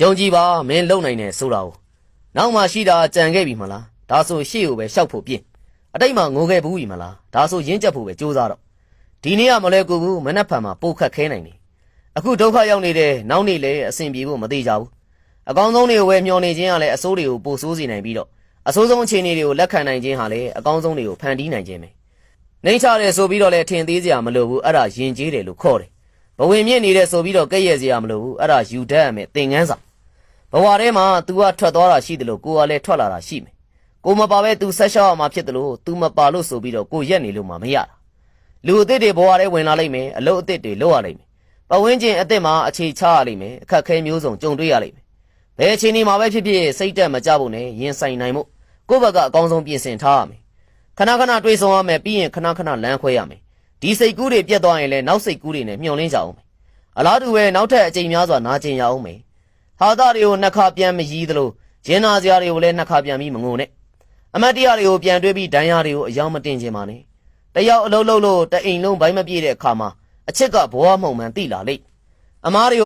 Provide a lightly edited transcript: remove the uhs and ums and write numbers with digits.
ယုံကြည်ပါမင်းလုံနိုင်တယ်ဆိုတာကိုနောက်မှရှိတာကြံခဲ့ပြီမလားဒါဆိုရှေ့ကိုပဲရှောက်ဖို့ပြင်အတိတ်မှာငိုခဲ့ဘူးပြီမလားဒါဆိုရင်းချက်ဖို့ပဲကြိုးစားတော့ဒီနေ့ကမလဲကူဘူးမနှက်ဖန်မှာပိုခတ်ခဲနိုင်တယ်အခုဒုက္ခရောက်နေတဲ့နောက်နေ့လည်းအဆင်ပြေဖို့မသေးကြဘူးအကောင်းဆုံးတွေကိုပဲမျှော်နေခြင်းကလည်းအဆိုးတွေကိုပိုဆိုးစေနိုင်ပြီးတော့အဆိုးဆုံးအခြေအနေတွေကိုလက်ခံနိုင်ခြင်းဟာလည်းအကောင်းဆုံးတွေကိုဖန်တီးနိုင်ခြင်းပဲနှိမ့်ချတယ်ဆိုပြီးတော့လည်းထင်သေးစရာမလိုဘူးအဲ့ဒါယဉ်ကျေးတယ်လို့ခေါ်တယ်ဘဝင်မြင့်နေတဲ့ဆိုပြီးတော့ကဲ့ရဲ့စရာမလိုဘူးအဲ့ဒါယူတတ်ရမယ်သင်ငန်းစာဘဝထဲမှာ तू ကထွက်သွားတာရှိတယ်လို့ကိုကလည်းထွက်လာတာရှိမယ်ကိုမပါပဲ तू ဆက်ရှောက်ရမှာဖြစ်တယ်လို့ तू မပါလို့ဆိုပြီးတော့ကိုရက်နေလို့မှမရတာလူအစ်စ်တွေဘဝထဲဝင်လာလိမ့်မယ်အလုပ်အစ်စ်တွေလုပ်ရလိမ့်မယ်ပဝင်းကျင်အစ်စ်မှာအခြေချရလိမ့်မယ်အခက်ခဲမျိုးစုံကြုံတွေ့ရလိမ့်မယ်ဘယ်အချိန်ဒီမှာပဲဖြစ်ဖြစ်စိတ်တက်မကြဖို့နဲ့ရင်ဆိုင်နိုင်ဖို့ကိုယ့်ဘက်ကအကောင်းဆုံးပြင်ဆင်ထားရမယ်ခဏခဏတွေးဆုံရမယ်ပြီးရင်ခဏခဏလမ်းခွဲရမယ်ဒီစိတ်ကူးတွေပြတ်သွားရင်လည်းနောက်စိတ်ကူးတွေနဲ့မျှော်လင့်ကြအောင်မယ်အလားတူပဲနောက်ထပ်အချိန်များစွာနာကျင်ရအောင်မယ်ဟာသားတွေကိုနှစ်ခါပြန်မရည်သလိုဂျင်းနာစရာတွေကိုလည်းနှစ်ခါပြန်ပြီးမငုံနဲ့အမတ်တရားတွေကိုပြန်တွေးပြီးဒဏ်ရာတွေကိုအယောင်မတင်ခြင်းပါနဲ့တယောက်အလုံးလုံးလို့တအိမ်လုံးဘိုင်းမပြည့်တဲ့အခါမှာအချစ်ကဘဝမှုံမှန်တိလာလိမ့်အမားတွေ